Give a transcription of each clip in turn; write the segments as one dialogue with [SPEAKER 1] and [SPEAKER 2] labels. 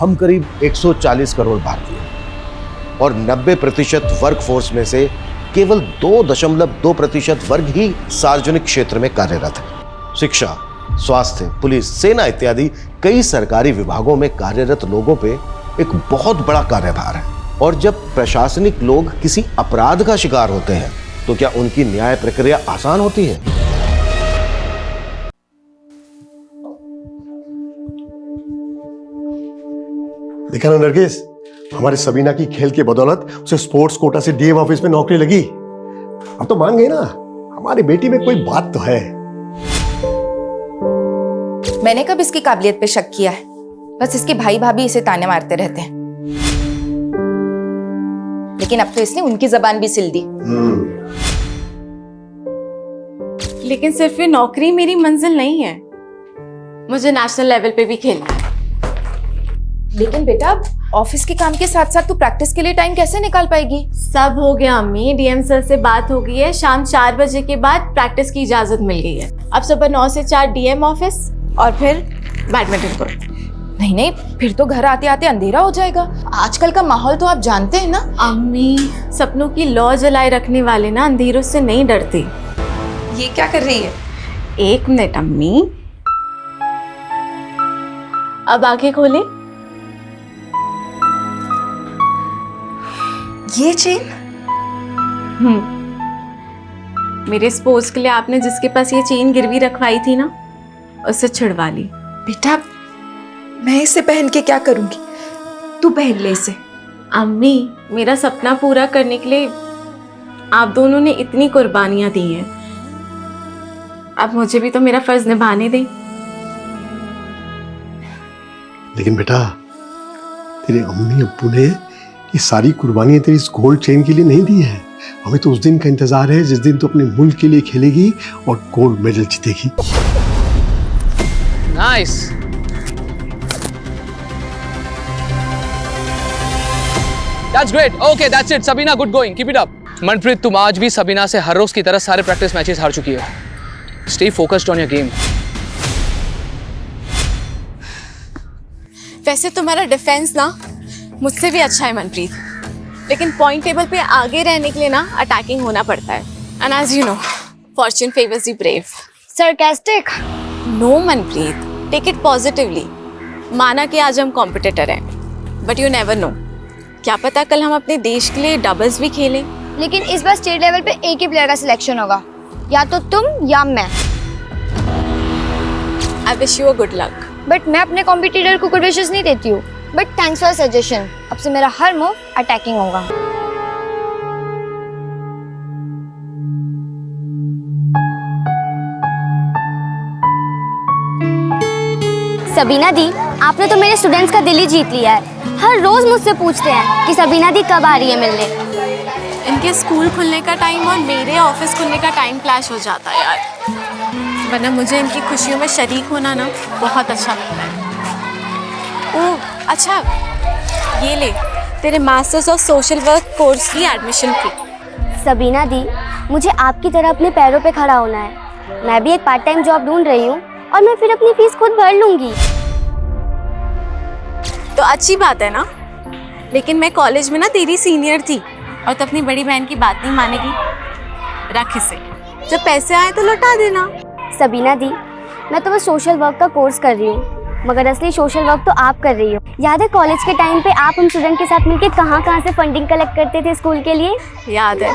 [SPEAKER 1] हम करीब 140 करोड़ भारतीय और 90% वर्कफोर्स में से केवल 2.2% वर्ग ही सार्वजनिक क्षेत्र में कार्यरत है। शिक्षा, स्वास्थ्य, पुलिस, सेना इत्यादि कई सरकारी विभागों में कार्यरत लोगों पे एक बहुत बड़ा कार्यभार है। और जब प्रशासनिक लोग किसी अपराध का शिकार होते हैं तो क्या उनकी न्याय प्रक्रिया आसान होती है?
[SPEAKER 2] देखा ना नरगिस, हमारे सबीना की खेल के बदौलत उसे स्पोर्ट्स कोटा से डीएम ऑफिस में नौकरी लगी। अब तो मान गई ना, हमारी बेटी में कोई बात तो है।
[SPEAKER 3] मैंने कब इसकी काबिलियत पे शक किया है? बस इसके भाई भाभी इसे ताने मारते रहते हैं। लेकिन अब तो इसने उनकी जबान भी सिल दी।
[SPEAKER 4] लेकिन सिर्फ ये नौकरी मेरी मंजिल नहीं है, मुझे नेशनल लेवल पे भी खेलना है।
[SPEAKER 3] लेकिन बेटा, ऑफिस के काम के साथ साथ तू प्रैक्टिस के लिए टाइम कैसे निकाल पाएगी?
[SPEAKER 4] सब हो गया अम्मी, डीएम सर से बात हो गई है। शाम 4 बजे के बाद प्रैक्टिस की इजाजत मिल गई है। अब सुबह 9 से 4 डीएम ऑफिस और फिर बैडमिंटन कोर्ट।
[SPEAKER 3] नहीं नहीं, फिर तो घर आते आते अंधेरा हो जाएगा। आजकल का माहौल तो आप जानते हैं ना।
[SPEAKER 4] अम्मी, सपनों की लौ जलाए रखने वाले ना अंधेरों से नहीं डरते।
[SPEAKER 3] ये क्या कर रही है?
[SPEAKER 4] 1 मिनट अम्मी, अब आंखें खोले।
[SPEAKER 3] ये चेन?
[SPEAKER 4] मेरे स्पोर्ट्स के लिए आपने जिसके पास ये चेन गिरवी रखवाई थी ना, उससे छुड़वा ली।
[SPEAKER 3] बेटा, मैं इसे पहन के क्या करूंगी? तू पहन ले इसे।
[SPEAKER 4] अम्मी, मेरा सपना पूरा करने के लिए आप दोनों ने इतनी कुर्बानियां दी हैं, अब मुझे भी तो मेरा फर्ज निभाने दें।
[SPEAKER 2] लेकिन बेटा, तेरे अम्मी अब्बू ने ये सारी कुर्बानियां तेरी इस गोल्ड चेन के लिए नहीं दी है। हमें तो उस दिन का इंतजार है जिस दिन तू अपने मुल्क के लिए खेलेगी और गोल्ड मेडल जीतेगी।
[SPEAKER 5] Nice. That's great. Okay, that's it. Sabina, good going. Keep it up. Manpreet, तुम आज भी सबीना से हर रोज की तरह सारे प्रैक्टिस मैचेस हार चुकी हो। Stay focused on your game.
[SPEAKER 4] वैसे तुम्हारा डिफेंस ना मुझसे भी अच्छा है मनप्रीत, लेकिन पॉइंट टेबल पे आगे रहने के लिए ना अटैकिंग होना पड़ता है। And as you know, fortune favours the brave.
[SPEAKER 6] Sarcastic?
[SPEAKER 4] No Manpreet, take it positively. माना कि आज हम कॉम्पिटिटर हैं, बट यू नेवर नो, क्या पता कल हम अपने देश के लिए डबल्स भी खेलें।
[SPEAKER 6] लेकिन इस बार स्टेट लेवल पे एक ही प्लेयर का सिलेक्शन होगा, या तो तुम या मैं।
[SPEAKER 4] I wish you a good luck.
[SPEAKER 6] But मैं अपने कॉम्पिटिटर को गुड विशेस नहीं देती हूँ। But thanks for suggestion. अब से मेरा हर मूव अटैकिंग होगा। सबीना दी, आपने तो मेरे स्टूडेंट्स का दिल ही जीत लिया है। हर रोज मुझसे पूछते हैं कि सबीना दी कब आ रही है मिलने।
[SPEAKER 4] इनके स्कूल खुलने का टाइम और मेरे ऑफिस खुलने का टाइम क्लैश हो जाता है यार, वरना मुझे इनकी खुशियों में शरीक होना ना बहुत अच्छा लगता है। ओह अच्छा, ये ले तेरे masters of social work course की एडमिशन फी।
[SPEAKER 6] सबीना दी, मुझे आपकी तरह अपने पैरों पे खड़ा होना है। मैं भी एक पार्ट टाइम जॉब ढूंढ रही हूँ और मैं फिर अपनी फीस खुद भर लूंगी।
[SPEAKER 4] तो अच्छी बात है ना, लेकिन मैं कॉलेज में ना तेरी सीनियर थी और तो अपनी बड़ी बहन की बात नहीं मानेगी। रख इसे, जब पैसे आए तो लौटा देना।
[SPEAKER 6] सबीना दी, मैं तो बस सोशल वर्क का कोर्स कर रही हूँ, मगर असली सोशल वर्क तो आप कर रही हो। याद है कॉलेज के टाइम पे आप हम स्टूडेंट के साथ मिलकर कहाँ से फंडिंग कलेक्ट करते थे स्कूल के लिए?
[SPEAKER 4] याद है।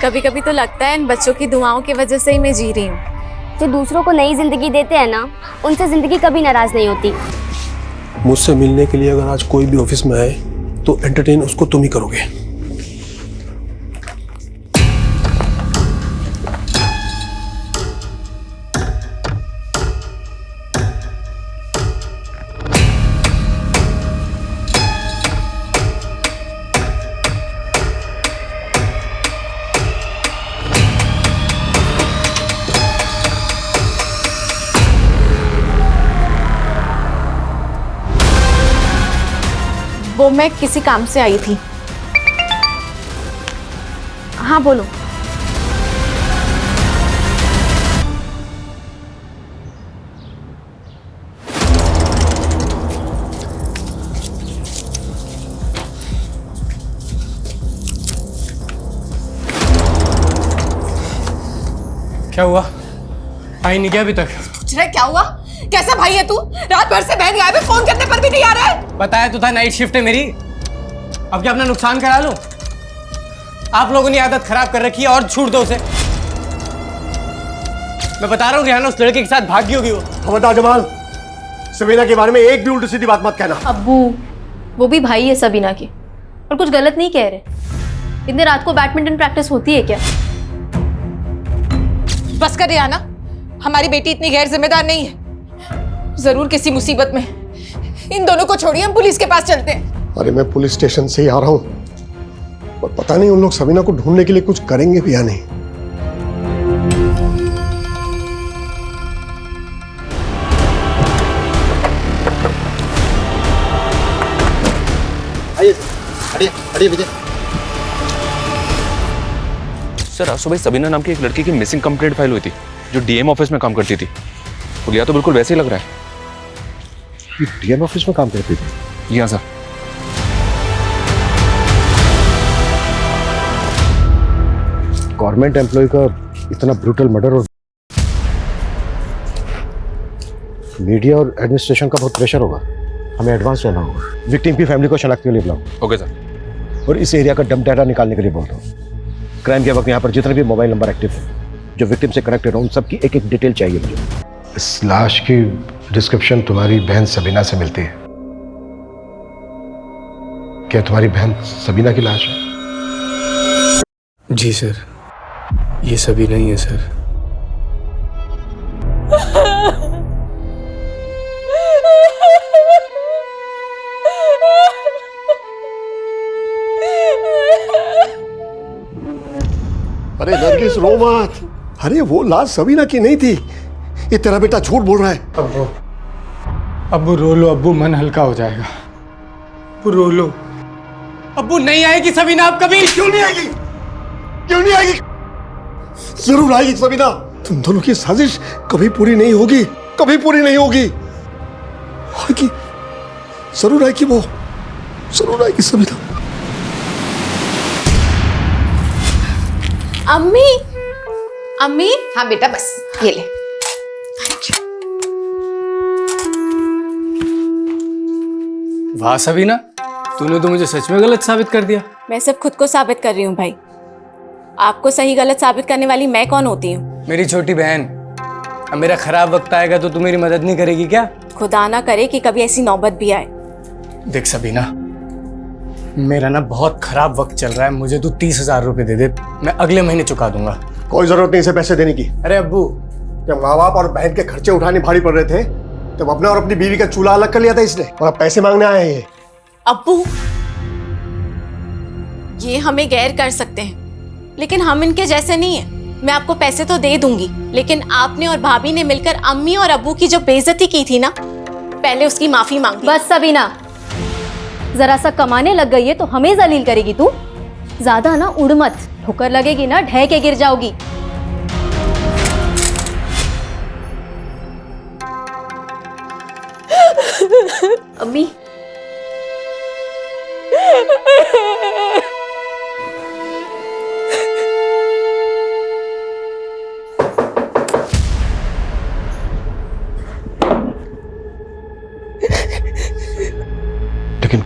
[SPEAKER 4] कभी कभी तो लगता है इन बच्चों की दुआओं की वजह से ही मैं जी रही हूँ।
[SPEAKER 6] जो दूसरों को नई जिंदगी देते हैं ना, उनसे जिंदगी कभी नाराज नहीं होती।
[SPEAKER 2] मुझसे मिलने के लिए अगर आज कोई भी ऑफिस में आए तो एंटरटेन उसको तुम ही करोगे।
[SPEAKER 4] वो मैं किसी काम से आई थी। हाँ बोलो।
[SPEAKER 7] क्या हुआ? आई नहीं क्या अभी तक?
[SPEAKER 8] पूछ रहे क्या हुआ? कैसा भाई है तू? रात भर से बहन गायब है, फोन करने पर भी नहीं आ रहा है।
[SPEAKER 7] बताया तो था नाइट शिफ्ट है मेरी। अब क्या अपना नुकसान करा लूं? आप लोगों ने आदत खराब कर रखी है और छूट दो उसे। मैं बता रहा हूँ रिहाना उस लड़के के साथ भागी होगी वो।
[SPEAKER 2] खबरदार जमाल, सबीना के बारे में एक भी उल्टी सीधी बात मत कहना।
[SPEAKER 9] अब्बू, वो भी भाई है सबीना के और कुछ गलत नहीं कह रहे। इतने रात को बैडमिंटन प्रैक्टिस होती है क्या?
[SPEAKER 8] बस कर रिहाना, हमारी बेटी इतनी गैर जिम्मेदार नहीं है। जरूर किसी मुसीबत में। इन दोनों को छोड़िए, हम पुलिस के पास चलते हैं।
[SPEAKER 2] अरे मैं पुलिस स्टेशन से ही आ रहा हूँ, पर पता नहीं उन लोग सबीना को ढूंढने के लिए कुछ करेंगे भी या नहीं।
[SPEAKER 10] सर आज सुबह सबीना नाम की एक लड़की की मिसिंग कंप्लेंट फाइल हुई थी जो डीएम ऑफिस में काम करती थी। पुलिया तो बिल्कुल वैसे ही लग रहा है।
[SPEAKER 1] डीएम ऑफिस में काम करती थी?
[SPEAKER 10] यहाँ सर।
[SPEAKER 1] गवर्नमेंट एम्प्लॉय का इतना ब्रूटल मर्डर और मीडिया और एडमिनिस्ट्रेशन का बहुत प्रेशर होगा। हमें एडवांस रहना होगा। विक्टिम की फैमिली को शनाख्त के लिए बुलाओ।
[SPEAKER 10] Okay sir.
[SPEAKER 1] और इस एरिया का डंप डाटा निकालने के लिए बोल दो। क्राइम के वक्त यहाँ पर जितने भी मोबाइल नंबर एक्टिव हैं जो विक्टिम से कनेक्टेड हो, उन सबकी एक एक डिटेल चाहिए मुझे। इस लाश की डिस्क्रिप्शन तुम्हारी बहन सबीना से मिलती है। क्या तुम्हारी बहन सबीना की लाश है?
[SPEAKER 7] जी सर, ये सभी नहीं है सर।
[SPEAKER 2] अरे नरगिस रो मत। अरे वो लाश सबीना की नहीं थी। ये तेरा बेटा झूठ बोल रहा है।
[SPEAKER 7] अब्बू रो लो अब्बू, मन हल्का हो जाएगा। अब्बू रो लो। अब्बू नहीं आएगी सबीना अब कभी।
[SPEAKER 2] क्यों नहीं आएगी? क्यों नहीं आएगी? जरूर आएगी सबीना। तुम दोनों की साजिश कभी पूरी नहीं होगी, कभी पूरी नहीं होगी। आएगी, जरूर आएगी, वो जरूर आएगी सबीना।
[SPEAKER 4] अम्मी, अम्मी।
[SPEAKER 8] हाँ बेटा, बस ये ले।
[SPEAKER 7] वाह सबीना, तूने तो मुझे सच में गलत साबित कर दिया।
[SPEAKER 4] मैं सब खुद को साबित कर रही हूँ भाई। आपको सही गलत साबित करने वाली मैं कौन होती हूँ?
[SPEAKER 7] मेरी छोटी बहन, अब मेरा खराब वक्त आएगा तो तू मेरी मदद नहीं करेगी क्या?
[SPEAKER 4] खुदा ना करे कि कभी ऐसी नौबत भी आए।
[SPEAKER 7] देख सबीना, मेरा ना बहुत खराब वक्त चल रहा है। मुझे तू 30,000 रुपए दे दे, मैं अगले महीने चुका दूंगा।
[SPEAKER 2] कोई जरूरत नहीं इसे पैसे देने की।
[SPEAKER 7] अरे अब्बू,
[SPEAKER 2] जब माँ बाप और बहन के खर्चे उठाने भारी पड़ रहे थे तब अपना और अपनी बीवी का चूल्हा अलग कर लिया था इसने, और अब पैसे मांगने आए हैं ये।
[SPEAKER 4] अब्बू, ये हमें गैर कर सकते हैं लेकिन हम इनके जैसे नहीं हैं। मैं आपको पैसे तो दे दूंगी, लेकिन आपने और भाभी ने मिलकर अम्मी और अब्बू की जो बेइज्जती की थी ना, पहले उसकी माफी मांगी।
[SPEAKER 9] बस सबीना, जरा सा कमाने लग गई है तो हमें जलील करेगी तू। ज्यादा ना उड़ मत, ठोकर लगेगी ना ढह के गिर जाओगी। अम्मी,
[SPEAKER 1] लेकिन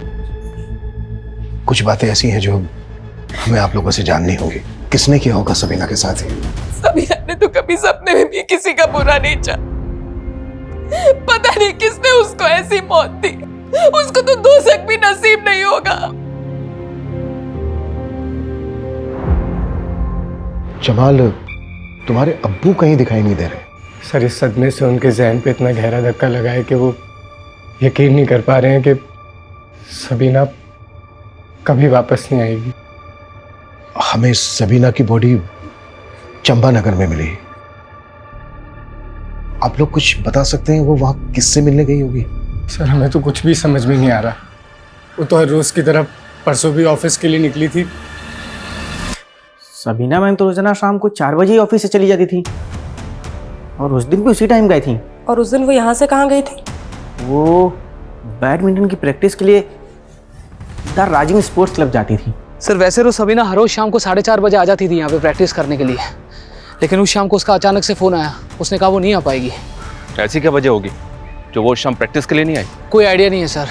[SPEAKER 1] कुछ बातें ऐसी हैं जो हमें आप लोगों से जाननी होगी। किसने किया होगा सबीना के साथ ही?
[SPEAKER 8] सबीना ने तो कभी सपने में भी किसी का बुरा नहीं चाहा। पता नहीं किसने उसको ऐसी मौत दी। उसको तो दोज़ख भी नसीब नहीं होगा।
[SPEAKER 1] जमाल, तुम्हारे अब्बू कहीं दिखाई नहीं दे रहे।
[SPEAKER 7] सर, इस सदमे से उनके जहन पे इतना गहरा धक्का लगा है कि वो यकीन नहीं कर पा रहे हैं कि सबीना कभी वापस नहीं आएगी।
[SPEAKER 1] हमें सबीना की बॉडी चंपानगर में मिली। आप लोग कुछ बता सकते हैं वो वहां किससे मिलने गई होगी?
[SPEAKER 7] सर, हमें तो कुछ भी समझ में नहीं आ रहा। वो तो हर रोज की तरह परसों भी ऑफिस के लिए निकली थी।
[SPEAKER 11] सबीना मैम तो रोजाना शाम को 4 बजे ही ऑफिस से चली जाती थी और उस दिन भी उसी टाइम गई थी।
[SPEAKER 8] और उस दिन वो यहाँ से कहाँ गई थी?
[SPEAKER 11] वो बैडमिंटन की प्रैक्टिस के लिए द राजिंग स्पोर्ट्स क्लब जाती थी।
[SPEAKER 5] सर वैसे तो सबीना हर रोज शाम को 4:30 बजे आ जाती थी यहाँ पे प्रैक्टिस करने के लिए, लेकिन उस शाम को उसका अचानक से फ़ोन आया, उसने कहा वो नहीं आ पाएगी।
[SPEAKER 10] ऐसी क्या वजह होगी जो वो शाम प्रैक्टिस के लिए नहीं आई?
[SPEAKER 5] कोई आइडिया नहीं है सर।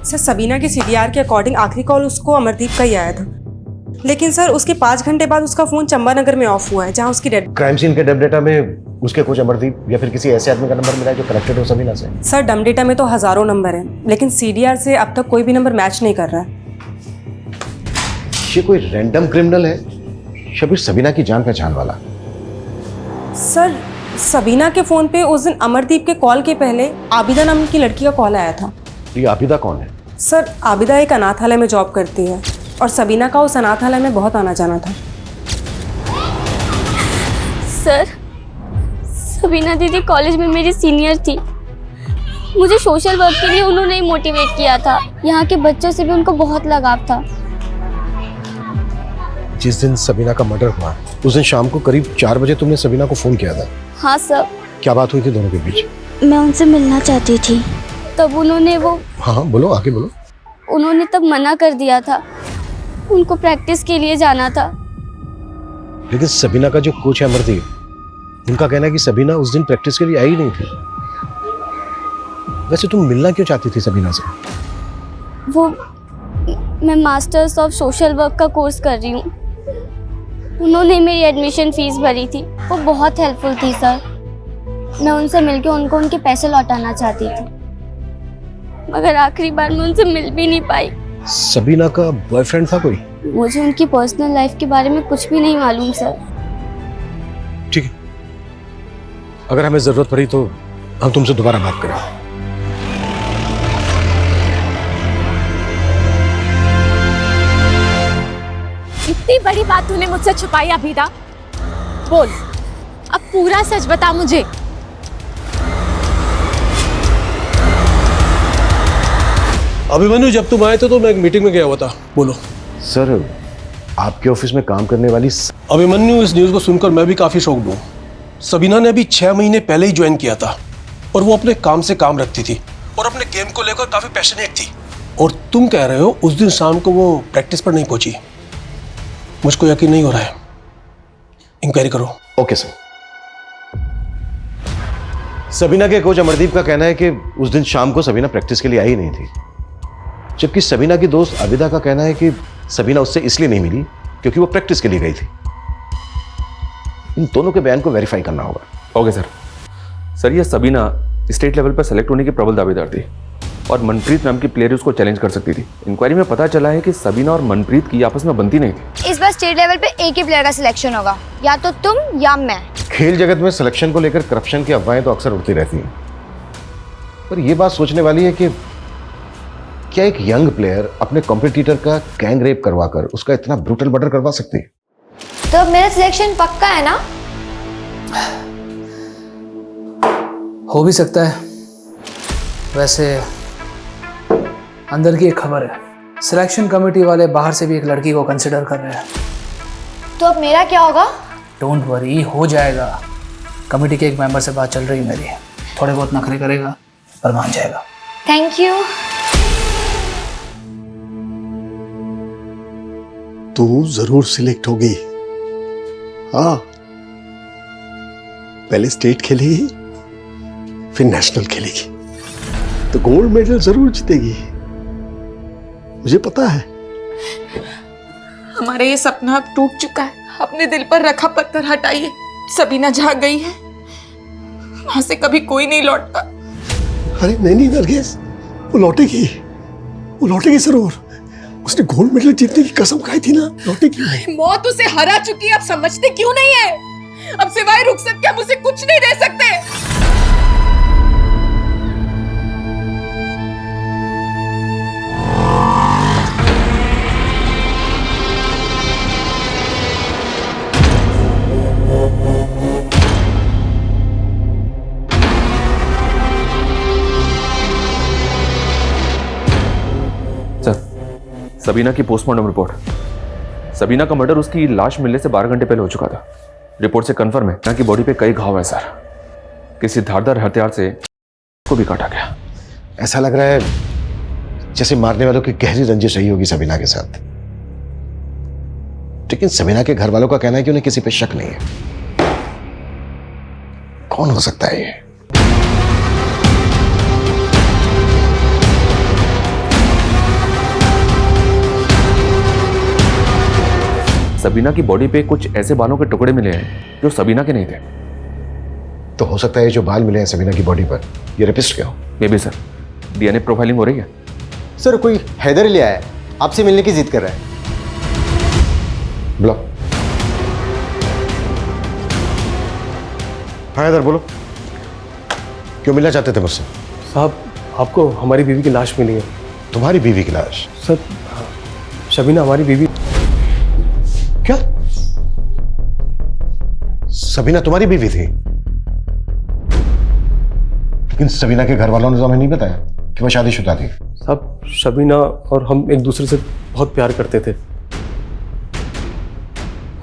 [SPEAKER 12] सर सबीना की सीडीआर के अकॉर्डिंग आखिरी कॉल उसको अमरदीप का ही आया था, लेकिन सर उसके 5 घंटे बाद उसका फ़ोन चंबानगर में ऑफ हुआ है जहां उसकी डेड।
[SPEAKER 1] क्राइम सीन के डब डेटा में उसके कोच अमरदीप या फिर किसी ऐसे आदमी का नंबर मिला है जो कनेक्टेड हो सबीना से?
[SPEAKER 12] सर डम डेटा में तो हज़ारों नंबर हैं, लेकिन सीडीआर से अब तक कोई भी नंबर मैच नहीं कर रहा है।
[SPEAKER 1] ये कोई रैंडम क्रिमिनल है या फिर सबीना की जान पहचान वाला?
[SPEAKER 12] सर सबीना के फ़ोन पे उस दिन अमरदीप के कॉल के पहले आबिदा नाम की लड़की का कॉल आया था।
[SPEAKER 1] ये आबिदा कौन है?
[SPEAKER 12] सर आबिदा एक अनाथालय में जॉब करती है और सबीना का उस अनाथालय में बहुत आना जाना था।
[SPEAKER 6] सर सबीना दीदी कॉलेज में मेरी सीनियर थी। मुझे सोशल वर्क के लिए उन्होंने ही मोटिवेट किया था। यहाँ के बच्चों से भी उनको बहुत लगाव था।
[SPEAKER 1] जिस दिन सबीना का मर्डर हुआ उस दिन शाम को करीब 4 बजे तुमने सबीना को फोन किया था?
[SPEAKER 6] हाँ सर।
[SPEAKER 1] क्या बात हुई थी दोनों के बीच?
[SPEAKER 6] मैं उनसे मिलना चाहती थी, तब उन्होंने
[SPEAKER 1] हाँ बोलो, आगे बोलो।
[SPEAKER 6] उन्होंने तब मना कर दिया था, उनको प्रैक्टिस के लिए जाना था।
[SPEAKER 1] लेकिन सबीना का जो कोच है अमरदीप, उनका कहना है कि सबीना उस दिन प्रैक्टिस के लिए आई नहीं थी। वैसे तुम मिलना क्यों चाहती थी सबीना से?
[SPEAKER 6] मैं मास्टर्स ऑफ सोशल वर्क का कोर्स कर रही हूँ। उन्होंने मेरी एडमिशन फीस भरी थी, वो बहुत हेल्पफुल थी सर। मैं उनसे मिलके उनको उनके पैसे लौटाना चाहती थी, मगर आखिरी बार मैं उनसे मिल भी नहीं पाई।
[SPEAKER 1] सबीना का बॉयफ्रेंड था कोई?
[SPEAKER 6] मुझे उनकी पर्सनल लाइफ के बारे में कुछ भी नहीं मालूम सर।
[SPEAKER 1] ठीक है, अगर हमें जरूरत पड़ी तो हम तुमसे दोबारा बात करेंगे।
[SPEAKER 4] इतनी बड़ी बात तूने मुझसे छुपाई अभिदा, बोल अब पूरा सच बता मुझे।
[SPEAKER 2] अभिमन्यु, जब तुम आए थे तो मैं एक मीटिंग में गया हुआ था। बोलो।
[SPEAKER 1] सर आपके ऑफिस में काम करने वाली
[SPEAKER 2] अभिमन्यु, इस न्यूज़ को सुनकर मैं भी काफ़ी शॉक्ड हूँ। सबीना ने अभी 6 महीने पहले ही ज्वाइन किया था और वो अपने काम से काम रखती थी और अपने गेम को लेकर काफ़ी पैशनेट थी। और तुम कह रहे हो उस दिन शाम को वो प्रैक्टिस पर नहीं पहुंची। मुझको यकीन नहीं हो रहा है। इंक्वायरी करो।
[SPEAKER 1] Okay sir. सबीना के कोच अमरदीप का कहना है कि उस दिन शाम को सबीना प्रैक्टिस के लिए आई नहीं थी, जबकि सबीना की दोस्त आबिदा का कहना है कि सबीना उससे इसलिए नहीं मिली क्योंकि वो प्रैक्टिस के लिए गई थी। इन दोनों के बयान को वेरीफाई करना होगा।
[SPEAKER 10] Okay sir. सर ये सबीना स्टेट लेवल पर सेलेक्ट होने की प्रबल दावेदार थी और मनप्रीत नाम की प्लेयर उसको चैलेंज कर सकती थी। इंक्वायरी में पता चला है कि सबीना और मनप्रीत की आपस में बनती नहीं थी।
[SPEAKER 6] इस बार स्टेट लेवल पे एक ही प्लेयर का सिलेक्शन होगा, या तो तुम या मैं।
[SPEAKER 1] खेल जगत में सिलेक्शन को लेकर करप्शन की अफवाहें तो अक्सर उड़ती रहती हैं, पर यह बात सोचने वाली है कि क्या एक यंग प्लेयर अपने कॉम्पिटिटर का गैंग रेप करवाकर उसका इतना ब्रूटल मर्डर करवा सकती है?
[SPEAKER 3] तो मेरा सिलेक्शन पक्का है ना?
[SPEAKER 5] हो भी सकता है। वैसे अंदर की एक खबर है, सिलेक्शन कमेटी वाले बाहर से भी एक लड़की को कंसिडर कर रहे हैं।
[SPEAKER 3] तो अब मेरा क्या होगा?
[SPEAKER 5] डोंट वरी, हो जाएगा। कमेटी के एक मेंबर से बात चल रही है मेरी, थोड़े बहुत नखरे करेगा पर मान जाएगा।
[SPEAKER 3] Thank you.
[SPEAKER 2] तू जरूर सिलेक्ट होगी। हाँ, पहले स्टेट खेलेगी फिर नेशनल खेलेगी तो गोल्ड मेडल जरूर जीतेगी, मुझे पता है।
[SPEAKER 8] हमारा ये सपना अब टूट चुका है। अपने दिल पर रखा पत्थर हटाइए। सबीना जहाँ गई है वहां से कभी कोई नहीं लौटता।
[SPEAKER 2] अरे नहीं नरगिस, वो लौटेगी जरूर। उसने गोल्ड मेडल जीतने की कसम खाई थी ना, लौटेगी।
[SPEAKER 8] मौत उसे हरा चुकी है, अब समझते क्यों नहीं है? अब सिवाय रुखसत के हम उसे कुछ नहीं दे सकते।
[SPEAKER 10] सबीना की पोस्टमार्टम रिपोर्ट। सबीना का मर्डर उसकी लाश मिलने से 12 घंटे पहले हो चुका था। रिपोर्ट से कंफर्म है ना कि बॉडी पे कई घाव है सर। किसी धारदार हथियार से को भी काटा गया।
[SPEAKER 1] ऐसा लग रहा है जैसे मारने वालों की गहरी रंजिश रही होगी सबीना के साथ। लेकिन सबीना के घर वालों का कहना है कि उन्हें किसी पे शक नहीं है। कौन हो सकता है ये?
[SPEAKER 10] सबीना की बॉडी पे कुछ ऐसे बालों के टुकड़े मिले हैं जो सबीना के नहीं थे।
[SPEAKER 1] तो हो सकता है जो बाल मिले हैं सबीना की बॉडी पर ये रेपिस्ट के हो।
[SPEAKER 10] May be sir. DNA profiling हो रही है।
[SPEAKER 11] सर कोई हैदर ले आया है, आपसे मिलने की जिद कर रहा है।
[SPEAKER 1] बुलाओ। हाँ इधर बोलो, क्यों मिलना चाहते थे मुझसे?
[SPEAKER 7] साहब आपको हमारी बीवी की लाश मिली है।
[SPEAKER 1] तुम्हारी बीवी की लाश?
[SPEAKER 7] सर शबीना हमारी बीवी।
[SPEAKER 1] क्या सबीना तुम्हारी बीवी थी? लेकिन सबीना के घर वालों ने तो हमें नहीं बताया कि वह शादीशुदा थी।
[SPEAKER 7] साहब शबीना और हम एक दूसरे से बहुत प्यार करते थे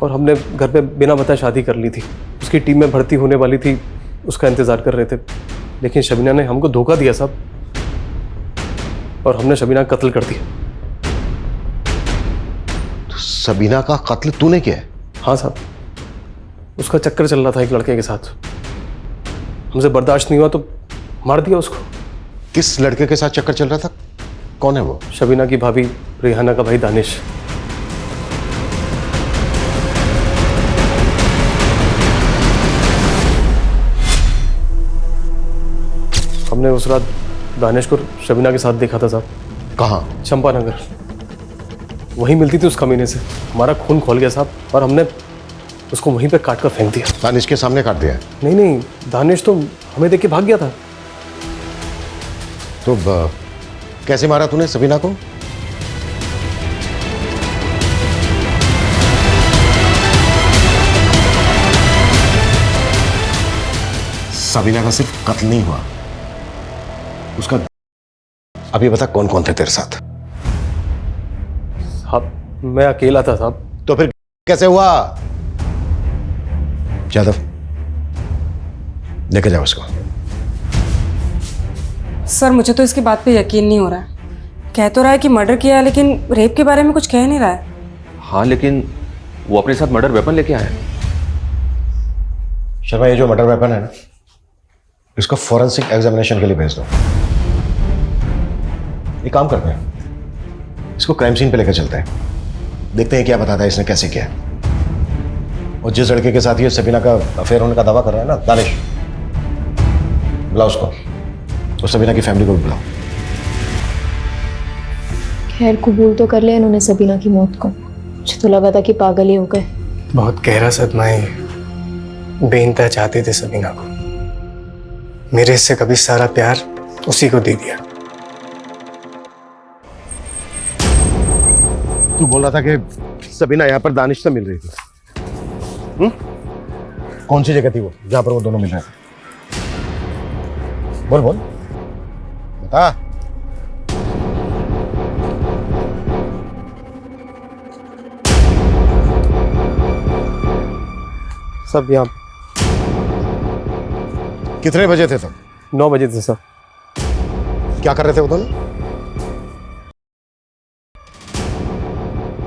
[SPEAKER 7] और हमने घर पे बिना बताए शादी कर ली थी। उसकी टीम में भर्ती होने वाली थी, उसका इंतजार कर रहे थे, लेकिन शबीना ने हमको धोखा दिया साहब और हमने शबीना का कत्ल कर दिया।
[SPEAKER 1] तो सबीना का कत्ल तूने किया है?
[SPEAKER 7] हाँ साहब, उसका चक्कर चल रहा था एक लड़के के साथ, हमसे बर्दाश्त नहीं हुआ तो मार दिया उसको।
[SPEAKER 1] किस लड़के के साथ चक्कर चल रहा था? कौन है वो?
[SPEAKER 7] शबीना की भाभी रेहाना का भाई दानिश। हमने उस रात दानिश को शबीना के साथ देखा था साहब।
[SPEAKER 1] कहाँ?
[SPEAKER 7] चंपानगर। वहीं मिलती थी उस कमीने से। हमारा खून खोल गया साहब और हमने उसको वहीं पे काट कर फेंक दिया।
[SPEAKER 1] दानिश के सामने काट दिया?
[SPEAKER 7] नहीं नहीं, दानिश तो हमें देख के भाग गया था।
[SPEAKER 1] तो कैसे मारा तूने सबीना को? सबीना का सिर्फ कत्ल नहीं हुआ, उसका अभी बता कौन कौन थे तेरे साथ?
[SPEAKER 7] साहब मैं अकेला था साहब।
[SPEAKER 1] तो फिर कैसे हुआ? जादव लेके जाओ उसको।
[SPEAKER 12] सर मुझे तो इसकी बात पे यकीन नहीं हो रहा है। कह तो रहा है कि मर्डर किया है, लेकिन रेप के बारे में कुछ कह नहीं रहा है।
[SPEAKER 10] हाँ लेकिन वो अपने साथ मर्डर वेपन लेके आया है।
[SPEAKER 1] शर्मा ये जो मर्डर वेपन है ना, इसको फॉरेंसिक एग्जामिनेशन के लिए भेज दो। एक काम करते हैं, इसको क्राइम सीन पे लेकर चलते हैं, देखते हैं क्या बताता है इसने कैसे किया। और जिस लड़के के साथ ये सबीना का अफेयर होने का दावा कर रहा है ना, दानिश, बुलाओ उसको और सबीना की फैमिली को भी बुलाओ।
[SPEAKER 3] खैर कबूल तो कर लिया इन्होंने सबीना की मौत को। मुझे तो लगा था कि पागल ही हो गए।
[SPEAKER 7] बहुत गहरा सदमा है, बेइंतहा चाहते थे सबीना को। मेरे हिस्से का भी सारा प्यार उसी को दे दिया।
[SPEAKER 1] तू बोल रहा था कि सबीना यहाँ पर दानिश से मिल रही थी। कौन सी जगह थी वो जहां पर वो दोनों मिल रहे थे? बोल बोल बता।
[SPEAKER 7] सब यहाँ।
[SPEAKER 1] कितने बजे थे तुम?
[SPEAKER 7] 9 बजे थे सर।
[SPEAKER 1] क्या कर रहे थे वो दोनों?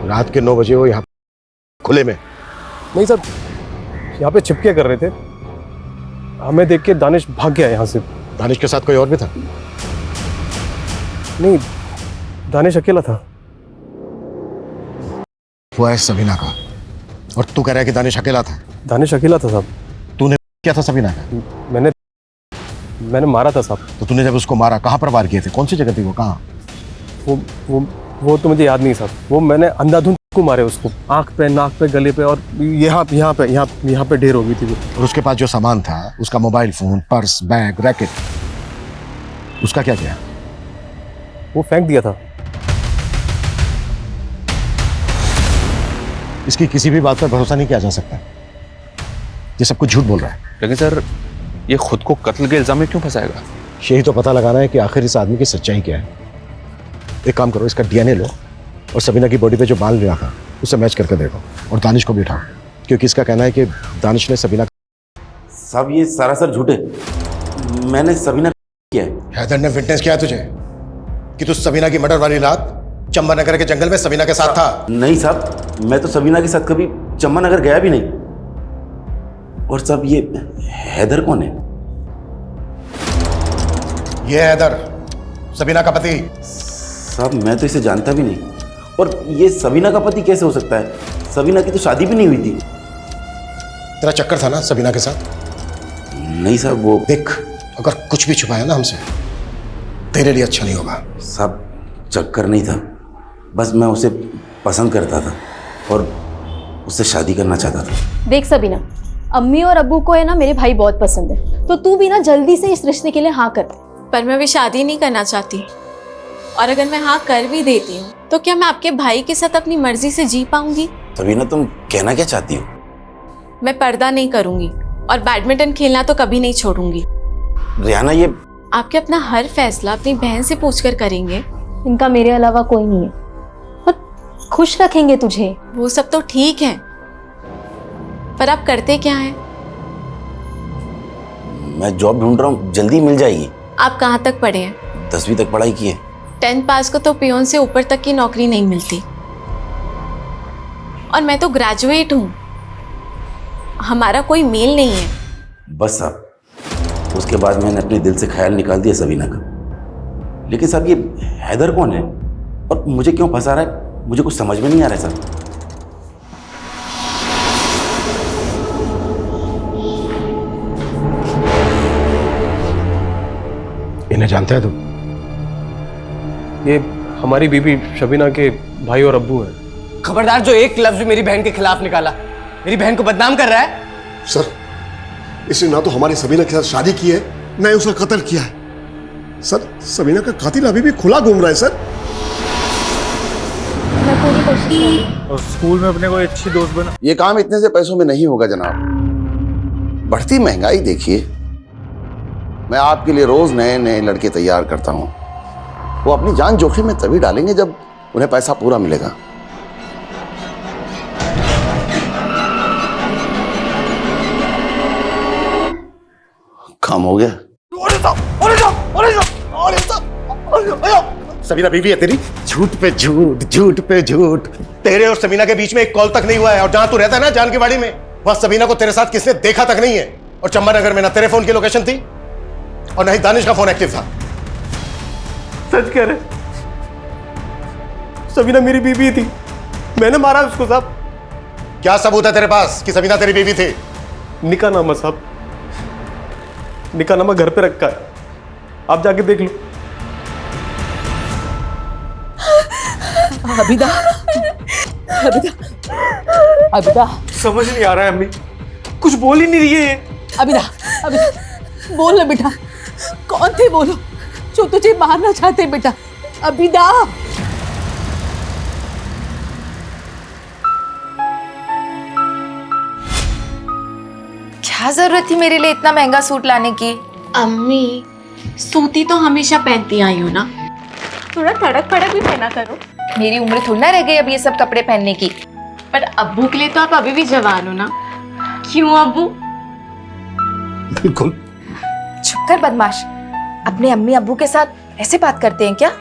[SPEAKER 1] रात के 9 बजे हो यहाँ खुले में?
[SPEAKER 7] नहीं सर, यहाँ पे छिपके कर रहे थे। हमें देख के दानिश भाग गया यहाँ से।
[SPEAKER 1] दानिश के साथ कोई और भी था?
[SPEAKER 7] नहीं, दानिश अकेला था।
[SPEAKER 1] हुआ है सबीना का और तू कह रहा है कि दानिश अकेला था?
[SPEAKER 7] दानिश अकेला था साहब।
[SPEAKER 1] तूने क्या था सबीना का?
[SPEAKER 7] मैंने मारा था साहब।
[SPEAKER 1] तो तूने जब उसको मारा कहाँ पर वार किए थे? कौन सी जगह थी वो? कहाँ?
[SPEAKER 7] वो तो मुझे याद नहीं साहब। वो मैंने अंधाधुंध को मारे उसको, आंख पे, नाक पे, गले पे और यहाँ पे ढेर हो गई थी वो।
[SPEAKER 1] और उसके पास जो सामान था, उसका mobile phone, purse, bag, racket, उसका क्या किया?
[SPEAKER 7] वो फेंक दिया था।
[SPEAKER 1] इसकी किसी भी बात पर भरोसा नहीं किया जा सकता। ये सब कुछ झूठ बोल रहा है।
[SPEAKER 10] लेकिन सर ये खुद को कत्ल के इल्जाम में क्यों फंसाएगा?
[SPEAKER 1] यही तो पता लगाना है कि आखिर इस आदमी की सच्चाई क्या है। एक काम करो, इसका डीएनए लो और सबीना की बॉडी पे जो बाल मिला था उससे मैच करके देखो और दानिश को भी उठाओ, क्योंकि इसका कहना है कि दानिश ने सबीना।
[SPEAKER 13] साहब ये सरासर झूठ है। मैंने सबीना किया है।
[SPEAKER 1] हैदर ने फिटनेस किया तुझे? कि तू सबीना की मर्डर वाली रात चंबा के जंगल में सबीना के साथ था?
[SPEAKER 13] नहीं साहब, मैं तो सबीना के साथ कभी चंबा नगर गया भी नहीं। और साहब ये हैदर कौन है?
[SPEAKER 1] ये हैदर सबीना का पति।
[SPEAKER 13] साहब मैं तो इसे जानता भी नहीं। और ये सबीना का पति कैसे हो सकता है? सबीना की तो शादी भी नहीं हुई थी।
[SPEAKER 1] तेरा चक्कर था ना सबीना के साथ?
[SPEAKER 13] नहीं साहब, वो
[SPEAKER 1] देख, अगर कुछ भी छुपाया ना हमसे, तेरे लिए अच्छा नहीं होगा।
[SPEAKER 13] साहब चक्कर नहीं था, बस मैं उसे पसंद करता था और उससे शादी करना चाहता था।
[SPEAKER 9] देख सबीना, अम्मी और अब्बू को है ना मेरे भाई बहुत पसंद है, तो तू भी ना जल्दी से इस रिश्ते के लिए हाँ कर दे।
[SPEAKER 4] पर मैं भी शादी नहीं करना चाहती, और अगर मैं हाँ कर भी देती हूँ तो क्या मैं आपके भाई के साथ अपनी मर्जी से जी पाऊंगी?
[SPEAKER 13] सबीना तुम कहना क्या चाहती हो?
[SPEAKER 4] मैं पर्दा नहीं करूंगी और बैडमिंटन खेलना तो कभी नहीं छोड़ूंगी।
[SPEAKER 13] रियाना, ये
[SPEAKER 4] आपके अपना हर फैसला अपनी बहन से पूछकर करेंगे।
[SPEAKER 9] इनका मेरे अलावा कोई नहीं है और खुश रखेंगे तुझे।
[SPEAKER 4] वो सब तो ठीक है, पर आप करते क्या हैं?
[SPEAKER 13] मैं जॉब ढूंढ रहा हूँ, जल्दी मिल जाएगी।
[SPEAKER 4] आप कहाँ तक पढ़े हैं?
[SPEAKER 13] 10वीं तक पढ़ाई की है।
[SPEAKER 4] 10th पास को तो पियोन से ऊपर तक की नौकरी नहीं मिलती, और मैं तो ग्रेजुएट हूँ। हमारा कोई मेल नहीं है।
[SPEAKER 13] बस साहब, उसके बाद मैंने अपने दिल से ख्याल निकाल दिया सबीना का। लेकिन साहब ये हैदर कौन है और मुझे क्यों फंसा रहा है? मुझे कुछ समझ में नहीं आ रहा है साहब।
[SPEAKER 1] इन्हें जानते हैं तुम?
[SPEAKER 7] ये हमारी बीबी शबीना के भाई और अब्बू हैं।
[SPEAKER 11] खबरदार, जो एक लफ्ज मेरी बहन के खिलाफ निकाला, मेरी बहन को बदनाम कर रहा है।
[SPEAKER 2] सर, इसने ना तो हमारी सबीना के साथ शादी की है, ना ही उसका कत्ल किया है। सर, सबीना का कातिल अभी भी खुला घूम रहा है सर।
[SPEAKER 6] मैं पूरी कोशिश करूंगी।
[SPEAKER 14] और स्कूल में अपने कोई अच्छी दोस्त बना।
[SPEAKER 15] ये काम इतने से पैसों में नहीं होगा जनाब। बढ़ती महंगाई देखिए, मैं आपके लिए रोज नए नए लड़के तैयार करता हूं। वो अपनी जान जोखिम में तभी डालेंगे जब उन्हें पैसा पूरा मिलेगा। काम हो गया।
[SPEAKER 1] सबीना बीवी है तेरी? झूठ पे झूठ, झूठ पे झूठ। तेरे और सबीना के बीच में एक कॉल तक नहीं हुआ है, और जहां तू रहता है ना जान की बाड़ी में, वहां सबीना को तेरे साथ किसने देखा तक नहीं है। और चंबा नगर में ना तेरे फोन की लोकेशन थी और ना ही दानिश का फोन एक्टिव था।
[SPEAKER 7] सच कह रहे? सबीना मेरी बीवी थी, मैंने मारा उसको साहब।
[SPEAKER 1] क्या सबूत है तेरे पास कि सबीना तेरी बीवी थी?
[SPEAKER 7] निकाहनामा साहब, निकाहनामा घर पे रखा है, आप जाके देख लो।
[SPEAKER 8] अबिदा, अबिदा, अबिदा,
[SPEAKER 7] समझ नहीं आ रहा है अम्मी, कुछ बोल ही नहीं रही है ये।
[SPEAKER 8] अबिदा, अबिदा, बोल ना बेटा, कौन थे बोलो जो तुझे मारना चाहते बेटा? अबिदा,
[SPEAKER 3] क्या जरूरत थी मेरे लिए इतना महंगा सूट लाने की?
[SPEAKER 4] अम्मी, सूती तो हमेशा पहनती आई हो ना, थोड़ा तड़क फड़क भी पहना करो।
[SPEAKER 3] मेरी उम्र थोड़ी ना रह गई अब ये सब कपड़े पहनने की।
[SPEAKER 4] पर अब्बू के लिए तो आप अभी भी जवान हो ना, क्यों अब्बू?
[SPEAKER 2] बिल्कुल।
[SPEAKER 3] चुप कर बदमाश, अपने अम्मी अब्बू के साथ ऐसे बात करते हैं क्या?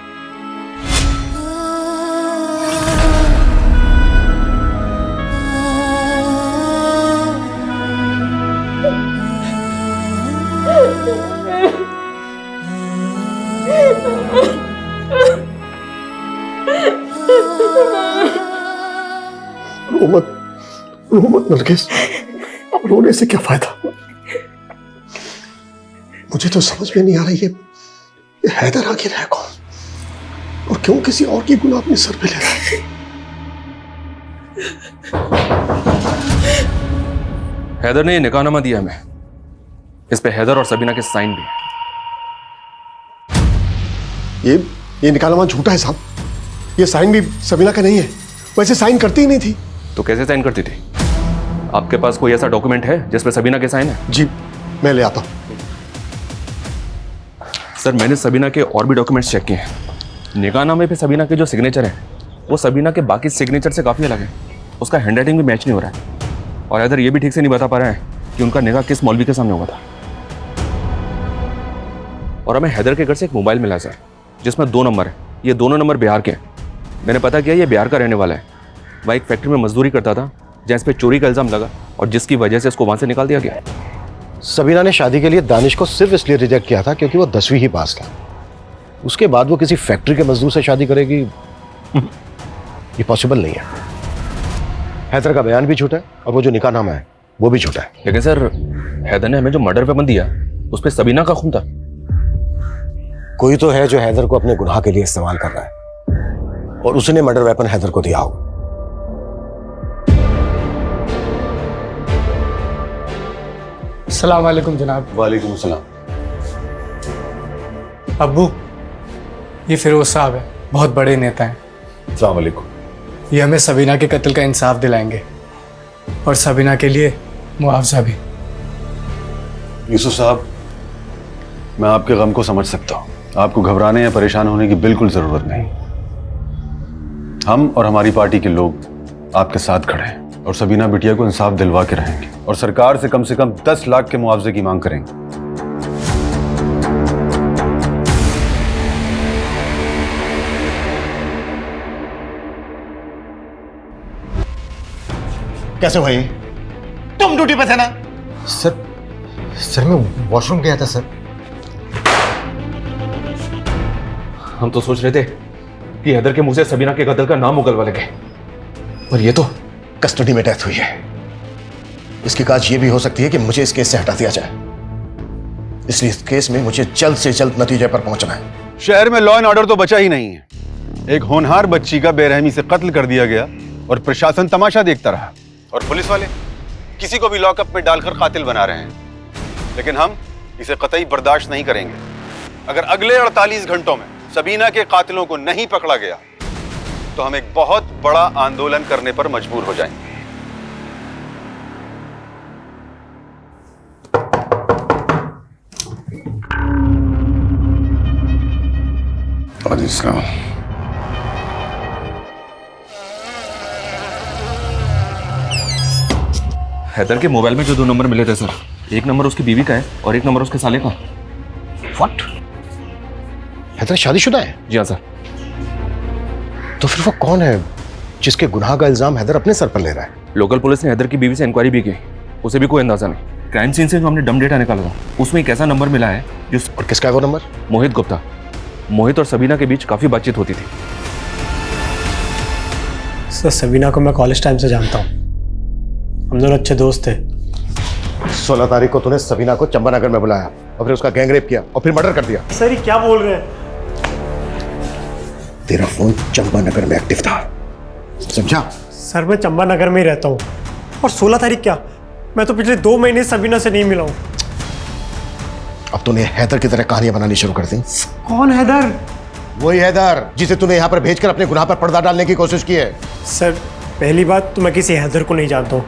[SPEAKER 2] रो मत नरगिस, रोने से क्या फायदा? मुझे तो समझ में नहीं आ रही है ये हैदर आखिर है कौन और क्यों किसी और की गुनाह अपने सर पे ले रहा है?
[SPEAKER 10] हैदर ने ये निकाहनामा दिया हमें, इस पे हैदर और सबीना के साइन भी हैं।
[SPEAKER 2] ये निकाहनामा झूठा है साहब, ये साइन भी सबीना का नहीं है, वैसे साइन करती ही नहीं थी।
[SPEAKER 10] तो कैसे साइन करती थी? आपके पास कोई ऐसा डॉक्यूमेंट है जिसपे सबीना के साइन है?
[SPEAKER 2] जी, मैं ले आता हूं।
[SPEAKER 10] सर, मैंने सबीना के और भी डॉक्यूमेंट्स चेक किए हैं। निकाहनामे पे सबीना के जो सिग्नेचर है वो सबीना के बाकी सिग्नेचर से काफ़ी अलग है, उसका हैंडराइटिंग भी मैच नहीं हो रहा है, और हैदर ये भी ठीक से नहीं बता पा रहा है कि उनका निकाह किस मौलवी के सामने हुआ था। और हमें हैदर के घर से एक मोबाइल मिला सर, जिसमें 2 नंबर है, ये दोनों नंबर बिहार के हैं। मैंने पता किया ये बिहार का रहने वाला है। वह एक फैक्ट्री में मजदूरी करता था जहाँ इस पे चोरी का इल्ज़ाम लगा और जिसकी वजह से इसको वहाँ से निकाल दिया गया।
[SPEAKER 1] सबीना ने शादी के लिए दानिश को सिर्फ इसलिए रिजेक्ट किया था क्योंकि वो 10वीं ही पास था। उसके बाद वो किसी फैक्ट्री के मजदूर से शादी करेगी, ये पॉसिबल नहीं है। हैदर का बयान भी झूठा है और वो जो निकाहनामा है वो भी झूठा है।
[SPEAKER 10] लेकिन सर, हैदर ने हमें जो मर्डर वेपन दिया उस पर सबीना का खून था।
[SPEAKER 1] कोई तो है जो हैदर को अपने गुनाह के लिए इस्तेमाल कर रहा है और उसने मर्डर वेपन हैदर को दिया होगा।
[SPEAKER 5] अस्सलाम वालेकुम जनाब।
[SPEAKER 15] वालेकुम सलाम।
[SPEAKER 5] अब्बू, ये फिरोज साहब है, बहुत बड़े नेता हैं।
[SPEAKER 15] अस्सलाम वालेकुम।
[SPEAKER 5] ये हमें सबीना के कत्ल का इंसाफ दिलाएंगे और सबीना के लिए मुआवजा भी।
[SPEAKER 16] यूसुफ साहब, मैं आपके गम को समझ सकता हूँ। आपको घबराने या परेशान होने की बिल्कुल जरूरत नहीं। हम और हमारी पार्टी के लोग आपके साथ खड़े हैं और सबीना बिटिया को इंसाफ दिलवा के रहेंगे और सरकार से कम 10 लाख के मुआवजे की मांग करेंगे।
[SPEAKER 1] कैसे भाई? तुम ड्यूटी पे थे ना?
[SPEAKER 17] सर मैं वॉशरूम गया था सर।
[SPEAKER 10] हम तो सोच रहे थे कि हैदर के मुंह से सबीना के कत्ल का नाम उगलवा लगे, और ये तो
[SPEAKER 1] कस्टडी में डेथ हुई है। इसकी काज ये भी हो सकती है कि मुझे इस केस से हटा दिया जाए, इसलिए इस केस में मुझे जल्द से जल्द नतीजे पर पहुंचना है।
[SPEAKER 16] शहर में लॉ एंड ऑर्डर तो बचा ही नहीं है। एक होनहार बच्ची का बेरहमी से कत्ल कर दिया गया और प्रशासन तमाशा देखता रहा, और पुलिस वाले किसी को भी लॉकअप में डालकर कातिल बना रहे हैं। लेकिन हम इसे कतई बर्दाश्त नहीं करेंगे। अगर अगले 48 घंटों में सबीना के कातिलों को नहीं पकड़ा गया तो हम एक बहुत बड़ा आंदोलन करने पर मजबूर हो जाएंगे।
[SPEAKER 10] हैदर के मोबाइल में जो 2 नंबर मिले थे सर, एक नंबर उसकी बीवी का है और एक नंबर उसके साले का।
[SPEAKER 1] व्हाट? हैदर शादीशुदा है?
[SPEAKER 10] जी हाँ सर।
[SPEAKER 1] तो फिर वो कौन है जिसके गुनाह का इल्जाम हैदर अपने सर पर ले रहा है?
[SPEAKER 10] लोकल पुलिस ने हैदर की बीवी से इंक्वायरी भी की, उसे भी कोई अंदाजा नहीं। क्राइम सीन से जो हमने डम डेटा निकाला था उसमें एक ऐसा नंबर मिला है जो।
[SPEAKER 1] और किसका है वो नंबर?
[SPEAKER 10] मोहित गुप्ता। मोहित और सबीना के बीच काफी बातचीत होती थी।
[SPEAKER 18] सर सबीना को मैं कॉलेज टाइम से जानता हूँ, हम दोनों अच्छे दोस्त थे।
[SPEAKER 1] 16 तारीख को तूने सबीना को चंपानगर में बुलाया और फिर उसका गैंग रेप किया और फिर मर्डर कर दिया।
[SPEAKER 18] सर ये क्या बोल रहे हैं?
[SPEAKER 1] तेरा फोन चंपानगर में एक्टिव था, समझा?
[SPEAKER 18] सर मैं चंपानगर में ही रहता हूँ। और 16 तारीख क्या, मैं तो पिछले 2 महीने सबीना से नहीं मिला हूँ।
[SPEAKER 1] अब तूने हैदर की तरह कहानियां बनानी शुरू कर दी।
[SPEAKER 18] कौन हैदर?
[SPEAKER 1] वही हैदर जिसे तूने यहाँ पर भेजकर अपने गुनाह पर पर्दा डालने की कोशिश की है।
[SPEAKER 18] सर पहली बात तो मैं किसी हैदर को नहीं जानता हूँ,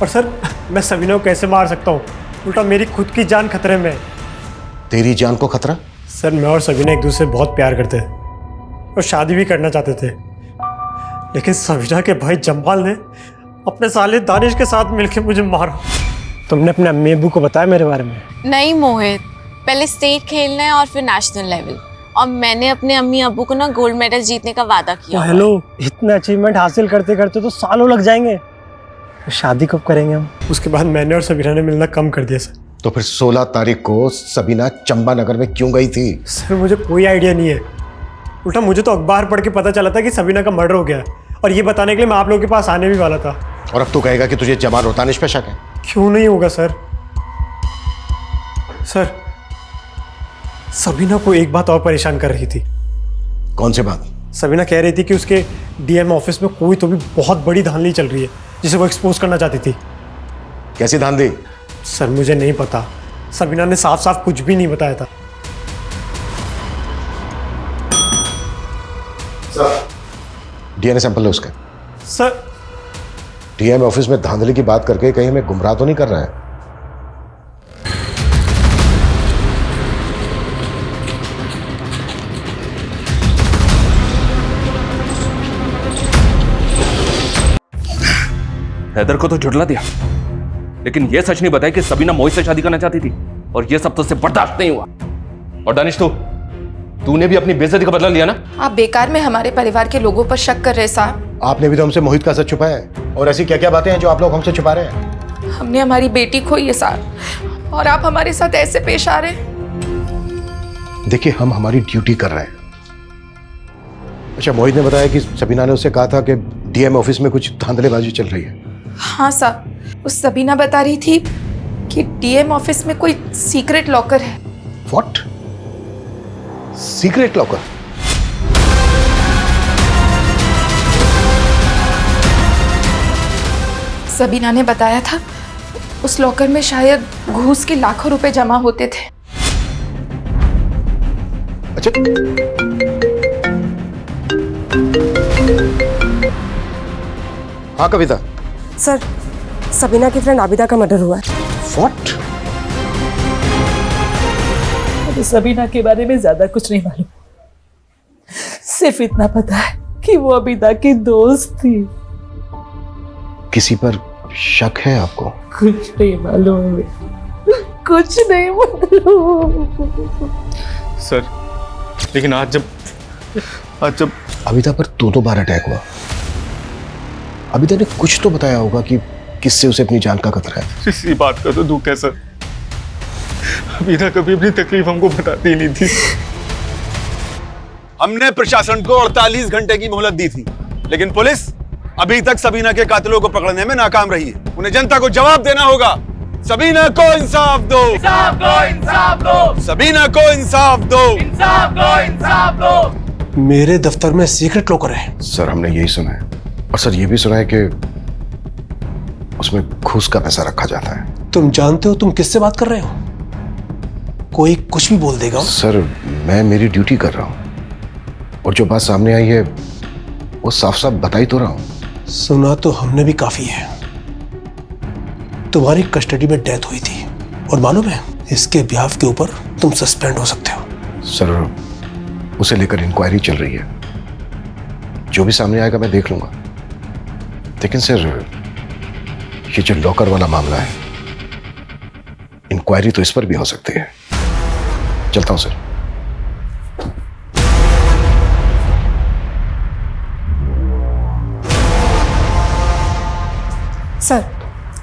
[SPEAKER 18] और सर मैं सबीना को कैसे मार सकता हूँ? उल्टा मेरी खुद की जान खतरे में है।
[SPEAKER 1] तेरी जान को खतरा?
[SPEAKER 18] सर मैं और सबीना एक दूसरे बहुत प्यार करते हैं और शादी भी करना चाहते थे, लेकिन सबीना के भाई जम्बाल ने अपने साले दानिश के साथ मिलकर मुझे मारा। तुमने अपने अम्मी अब्बू को बताया मेरे बारे में?
[SPEAKER 4] नहीं मोहित, पहले स्टेट खेलना है और फिर नेशनल लेवल, और मैंने अपने अम्मी अब्बू को ना गोल्ड मेडल जीतने का वादा किया।
[SPEAKER 18] हेलो, इतने अचीवमेंट हासिल करते करते तो सालों लग जाएंगे। शादी कब करेंगे हम? उसके बाद मैंने और सबीना ने मिलना कम कर दिया सर।
[SPEAKER 1] तो फिर 16 तारीख को सबीना चंपानगर में क्यों गई थी?
[SPEAKER 18] सर मुझे कोई आइडिया नहीं है, उल्टा मुझे तो अखबार पढ़ के पता चला था कि सबीना का मर्डर हो गया है, और ये बताने के लिए मैं आप लोगों के पास आने भी वाला था।
[SPEAKER 1] और अब तू कहेगा कि तुझे जमाल और दानिश पे शक है?
[SPEAKER 18] क्यों नहीं होगा सर? सर सबीना को एक बात और परेशान कर रही थी।
[SPEAKER 1] कौन सी बात?
[SPEAKER 18] सबीना कह रही थी कि उसके डीएम ऑफिस में कोई तो भी बहुत बड़ी धांधली चल रही है जिसे वो एक्सपोज करना चाहती थी।
[SPEAKER 1] कैसी धांधली?
[SPEAKER 18] सर मुझे नहीं पता, सबीना ने साफ साफ कुछ भी नहीं बताया था।
[SPEAKER 1] सर डीएनए सैंपल है उसका।
[SPEAKER 18] सर
[SPEAKER 1] डीएम ऑफिस में धांधली की बात करके कहीं हमें गुमराह तो नहीं कर रहा है?
[SPEAKER 10] हैदर को तो झुठला दिया, लेकिन यह सच नहीं बताया कि सबीना मोहित से शादी करना चाहती थी, और यह सब तो उससे बर्दाश्त नहीं हुआ। और दानिश तूने भी अपनी बेइज्जती का बदला लिया ना।
[SPEAKER 3] आप बेकार में हमारे परिवार के लोगों पर शक कर रहे साहब।
[SPEAKER 1] आपने भी तो हमसे मोहित का सच छुपाया है, और ऐसी क्या क्या बातें हैं जो आप लोग हमसे छुपा रहे हैं।
[SPEAKER 3] हमने हमारी बेटी खोई है साहब, और आप हमारे साथ ऐसे पेश आ रहे हैं।
[SPEAKER 1] देखिए, हम हमारी ड्यूटी कर रहे हैं। अच्छा, मोहित ने बताया कि सबीना ने उससे कहा था कि डीएम ऑफिस में कुछ धांधलेबाजी चल रही है।
[SPEAKER 3] हाँ साहब, उस सबीना बता रही थी कि डीएम ऑफिस में कोई सीक्रेट लॉकर है।
[SPEAKER 1] व्हाट? Secret locker?
[SPEAKER 3] सबीना ने बताया था उस लॉकर में शायद घूस के लाखों रुपए जमा होते थे।
[SPEAKER 1] अच्छा, हाँ कविता।
[SPEAKER 12] सर, सबीना की फ्रेंड आबिदा का मर्डर हुआ है।
[SPEAKER 1] व्हाट?
[SPEAKER 19] सबीना के बारे में ज्यादा कुछ नहीं मालूम, सिर्फ इतना पता है कि वो आबिदा की दोस्त थी।
[SPEAKER 1] किसी पर शक है आपको?
[SPEAKER 19] कुछ नहीं मालूम, कुछ नहीं मालूम।
[SPEAKER 10] सर, लेकिन आज जब
[SPEAKER 1] अबिदा पर दो बार अटैक हुआ, अबिदा ने कुछ तो बताया होगा कि किससे उसे अपनी जान का खतरा है।
[SPEAKER 14] इसी बात का तो दुख है सर, अबिदा कभी अपनी तकलीफ हमको बताती ही नहीं थी।
[SPEAKER 16] हमने प्रशासन को 48 घंटे की मोहलत दी थी, लेकिन पुलिस अभी तक सबीना के कातिलों को पकड़ने में नाकाम रही है। उन्हें जनता को जवाब देना होगा। सबीना को इंसाफ दो, इंसाफ दो, इंसाफ दो, सबीना को इंसाफ दो, इंसाफ दो, इंसाफ दो।
[SPEAKER 2] मेरे दफ्तर में सीक्रेट लॉकर है।
[SPEAKER 1] सर, हमने यही सुना है, और सर ये भी सुना है कि उसमें घूस का पैसा रखा जाता है।
[SPEAKER 2] तुम जानते हो तुम किससे बात कर रहे हो? कोई कुछ भी बोल देगा।
[SPEAKER 1] सर, मैं मेरी ड्यूटी कर रहा हूं, और जो बात सामने आई है वो साफ साफ बता ही तो रहा हूं।
[SPEAKER 2] सुना तो हमने भी काफी है। तुम्हारी कस्टडी में डेथ हुई थी, और मालूम है इसके बिहाफ के ऊपर तुम सस्पेंड हो सकते हो।
[SPEAKER 1] सर, उसे लेकर इंक्वायरी चल रही है, जो भी सामने आएगा मैं देख लूंगा। लेकिन सर, ये जो लॉकर वाला मामला है, इंक्वायरी तो इस पर भी हो सकती है। चलता हूं सर।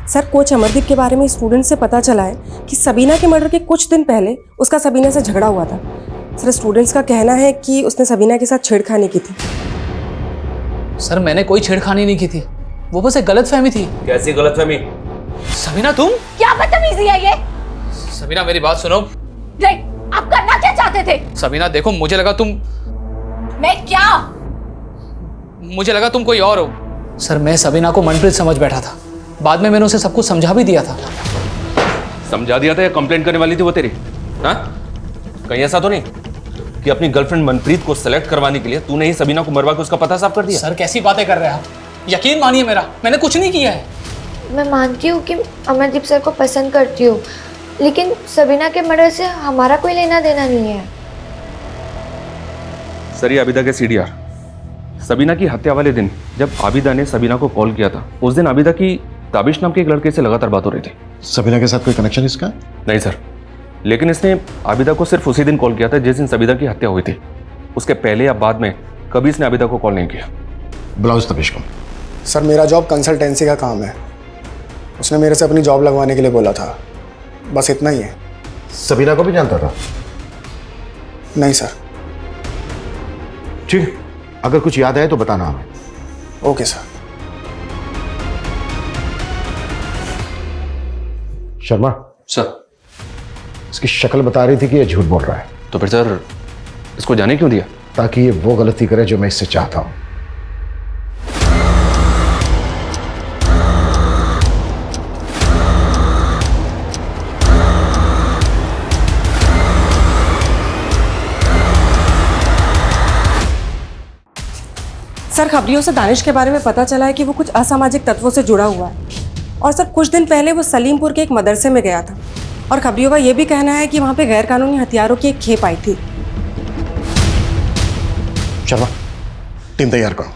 [SPEAKER 12] सर, कोच अमरदीप के बारे में स्टूडेंट से पता चला है कि सबीना के मर्डर के कुछ दिन पहले उसका सबीना से झगड़ा हुआ था। सर, स्टूडेंट्स का कहना है कि उसने सबीना के साथ छेड़खानी की थी।
[SPEAKER 5] सर, मैंने कोई छेड़खानी नहीं की थी, वो बस एक गलतफहमी थी।
[SPEAKER 10] कैसी गलतफहमी?
[SPEAKER 5] सबीना, तुम
[SPEAKER 9] क्या बदतमीजी है ये?
[SPEAKER 5] सबीना, मेरी बात सुनो।
[SPEAKER 9] आप करना क्या चाहते थे?
[SPEAKER 5] सबीना, देखो, मुझे लगा तुम तुम कोई और हो। सर, मैं सबीना को मनप्रीत समझ बैठा था, बाद में मैंने उसे सब कुछ समझा भी दिया था।
[SPEAKER 10] समझा दिया था या कंप्लेंट करने वाली थी वो तेरी? हाँ, कहीं ऐसा तो नहीं कि अपनी गर्लफ्रेंड मनप्रीत को सेलेक्ट करवाने के लिए तूने ही सबीना को मरवा के उसका पता साफ कर दिया?
[SPEAKER 5] सर, कैसी बातें कर रहे हैं आप? यकीन मानिए मेरा, मैंने कुछ नहीं किया है।
[SPEAKER 6] मैं मानती हूँ कि अमरदीप सर को पसंद करती हूँ, लेकिन सबीना के मर्डर से हमारा कोई लेना देना नहीं है।
[SPEAKER 10] सर, ये आबिदा के सीडीआर। सबीना की हत्या वाले दिन जब आबिदा ने सबीना को कॉल किया था, उस दिन आबिदा की ताबिश नाम के एक लड़के से लगातार बात हो रही थी।
[SPEAKER 1] सबीना के साथ कोई कनेक्शन इसका?
[SPEAKER 10] नहीं सर, लेकिन इसने आबिदा को सिर्फ उसी दिन कॉल किया था जिस दिन सबीना की हत्या हुई थी। उसके पहले या बाद में कभी इसने आबिदा को कॉल नहीं किया।
[SPEAKER 1] ब्लाउज तबिश को।
[SPEAKER 20] सर, मेरा जॉब कंसल्टेंसी का काम है। उसने मेरे से अपनी जॉब लगवाने के लिए बोला था, बस इतना ही है।
[SPEAKER 1] सबीना को भी जानता था?
[SPEAKER 20] नहीं सर।
[SPEAKER 1] ठीक, अगर कुछ याद आए तो बताना हमें।
[SPEAKER 20] Okay sir.
[SPEAKER 1] शर्मा
[SPEAKER 10] सर,
[SPEAKER 1] इसकी शक्ल बता रही थी कि ये झूठ बोल रहा है।
[SPEAKER 10] तो फिर सर इसको जाने क्यों दिया?
[SPEAKER 1] ताकि ये वो गलती करे जो मैं इससे चाहता हूं।
[SPEAKER 12] सर, खबरियों से दानिश के बारे में पता चला है कि वो कुछ असामाजिक तत्वों से जुड़ा हुआ है। और सर, कुछ दिन पहले वो सलीमपुर के एक मदरसे में गया था, और खबरियों का ये भी कहना है कि वहाँ पे गैरकानूनी हथियारों की एक खेप आई थी।
[SPEAKER 1] शर्मा, टीम तैयार करो।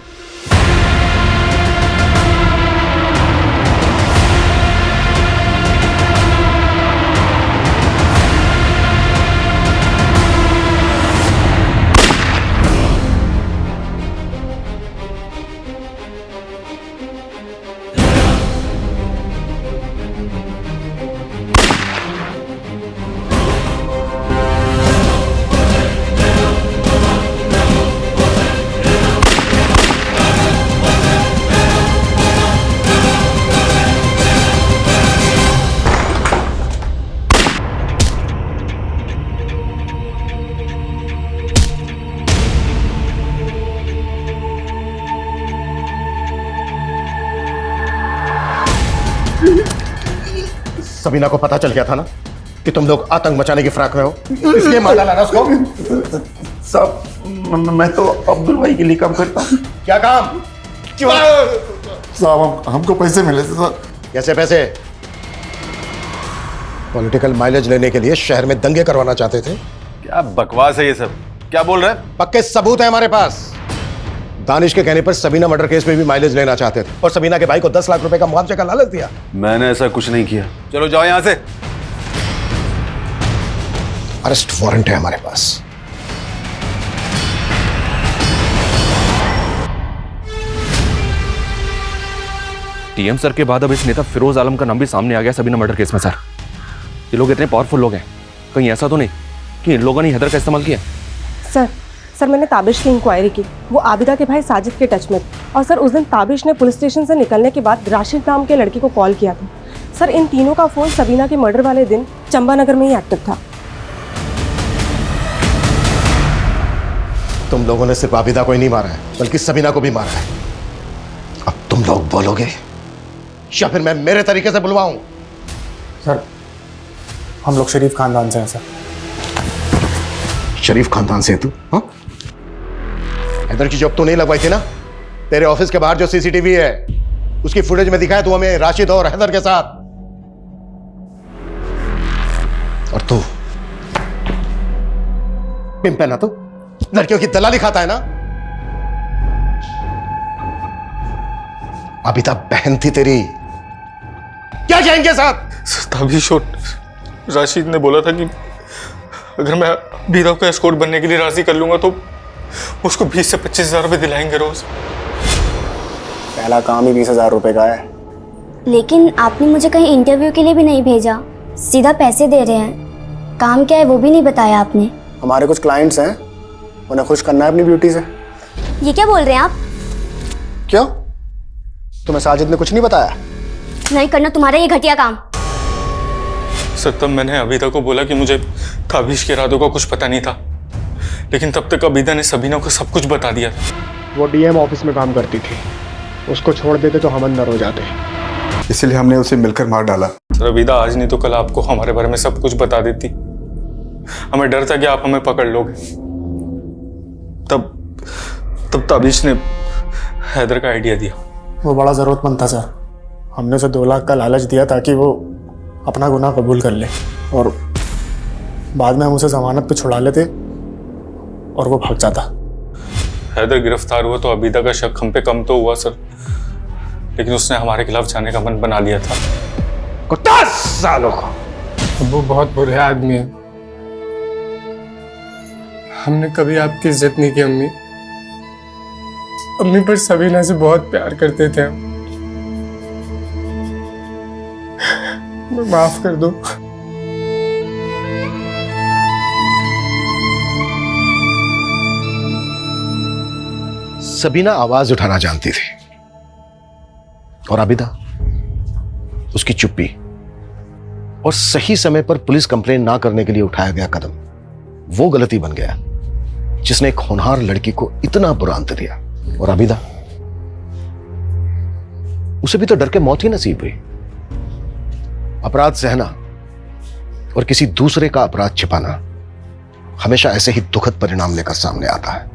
[SPEAKER 1] सबीना को पता चल गया था ना कि तुम लोग आतंक मचाने की फिराक में हो, इसलिए मार डाला ना उसको।
[SPEAKER 13] साहब मैं तो अब्दुल भाई के लिए काम करता हूँ।
[SPEAKER 1] क्या काम? क्यों?
[SPEAKER 15] साहब हमको पैसे मिले थे सर।
[SPEAKER 1] कैसे पैसे? पॉलिटिकल माइलेज लेने के लिए शहर में दंगे करवाना चाहते थे।
[SPEAKER 16] क्या बकवास है ये सब, क्या बोल रहे हैं?
[SPEAKER 1] पक्के सबूत है हमारे पास। दानिश के कहने पर सबीना मर्डर केस में भी माइलेज लेना चाहते थे और सबीना के भाई को 10 लाख रुपए का मुआवजे का लालच दिया।
[SPEAKER 16] मैंने ऐसा कुछ नहीं किया। चलो जाओ यहां से।
[SPEAKER 1] अरेस्ट वारंट है हमारे पास।
[SPEAKER 10] टीएम सर के बाद अब इस नेता फिरोज आलम का नाम भी सामने आ गया सबीना मर्डर केस में। सर, ये लोग इतने पावरफुल लोग हैं, कहीं ऐसा तो नहीं कि इन लोगों ने हैदर का इस्तेमाल किया?
[SPEAKER 12] सर मैंने ताबिश की इंक्वायरी की, वो आबिदा के भाई साजिद के टच में थे। और सर उस दिन ताबिश ने पुलिस स्टेशन से निकलने के बाद राशिद नाम के लड़के को कॉल किया था। सर इन तीनों का फोन सबीना के मर्डर वाले दिन चंबानगर में ही एक्टिव था।
[SPEAKER 1] तुम लोगों ने सिर्फ आबिदा को ही नहीं मारा है, बल्कि सबीना को भी मारा है। अब तुम लोग बोलोगे या फिर मैं मेरे तरीके से बुलवाऊं?
[SPEAKER 20] सर हम लोग शरीफ खानदान से हैं सर।
[SPEAKER 1] शरीफ खानदान से है तू? हाँ, हैदर की जॉब तो नहीं लगवाई थी ना? तेरे ऑफिस के बाहर जो सीसीटीवी है उसकी फुटेज में दिखाया तू हमें राशिद और हैदर के साथ। और तू पिंप है ना, तू लड़कियों की दलाली खाता है ना? आबिदा बहन थी तेरी, क्या जाएंगे साथ?
[SPEAKER 14] ताबिश और राशिद ने बोला था कि अगर मैं आबिदा को एस्कॉर्ट बनने के लिए राजी कर लूंगा तो उसको 20 से 25,000 रुपए दिलाएंगे रोज।
[SPEAKER 20] पहला काम ही 20,000 रुपए का है।
[SPEAKER 6] लेकिन आपने मुझे कहीं इंटरव्यू के लिए भी नहीं भेजा, सीधा पैसे दे रहे हैं। काम क्या है वो भी नहीं बताया आपने।
[SPEAKER 20] हमारे कुछ क्लाइंट्स हैं, उन्हें खुश करना है अपनी ब्यूटी से।
[SPEAKER 6] ये क्या बोल रहे हैं आप?
[SPEAKER 20] क्यों, तुम्हें साजिद ने कुछ नहीं बताया?
[SPEAKER 6] नहीं करना तुम्हारा ये घटिया काम।
[SPEAKER 14] सर तब मैंने आबिदा को बोला कि मुझे ताबिश के इरादों का कुछ पता नहीं था, लेकिन तब तक आबिदा ने सबीना को सब कुछ बता दिया था।
[SPEAKER 20] वो डीएम ऑफिस में काम करती थी, उसको छोड़ देते तो हम अंदर हो जाते,
[SPEAKER 15] इसलिए हमने उसे मिलकर मार डाला।
[SPEAKER 14] सर आबिदा आज नहीं तो कल आपको हमारे बारे में सब कुछ बता देती। हमें डर था कि आप हमें पकड़ लोगे। तब ताबिश ने हैदर का आइडिया दिया।
[SPEAKER 20] वो बड़ा ज़रूरतमंद था सर। हमने उसे 2 लाख का लालच दिया ताकि वो अपना गुनाह कबूल कर ले, और बाद में हम उसे जमानत पे छुड़ा लेते और वो भाग जाता।
[SPEAKER 14] हैदर गिरफ्तार हुआ तो आबिदा का शक हम पे कम तो हुआ सर, लेकिन उसने हमारे खिलाफ जाने का मन बना लिया था।
[SPEAKER 1] कुत्ता सालों का।
[SPEAKER 21] वो बहुत बुरे आदमी है। हमने कभी आपकी इज्जत नहीं की अम्मी। अम्मी पर सबीना से बहुत प्यार करते थे हम। माफ कर दो।
[SPEAKER 1] सबीना आवाज उठाना जानती थी और आबिदा उसकी चुप्पी और सही समय पर पुलिस कंप्लेन ना करने के लिए उठाया गया कदम वो गलती बन गया जिसने एक होनहार लड़की को इतना बुरा अंत दिया। और आबिदा, उसे भी तो डर के मौत ही नसीब हुई। अपराध सहना और किसी दूसरे का अपराध छिपाना हमेशा ऐसे ही दुखद परिणाम लेकर सामने आता है।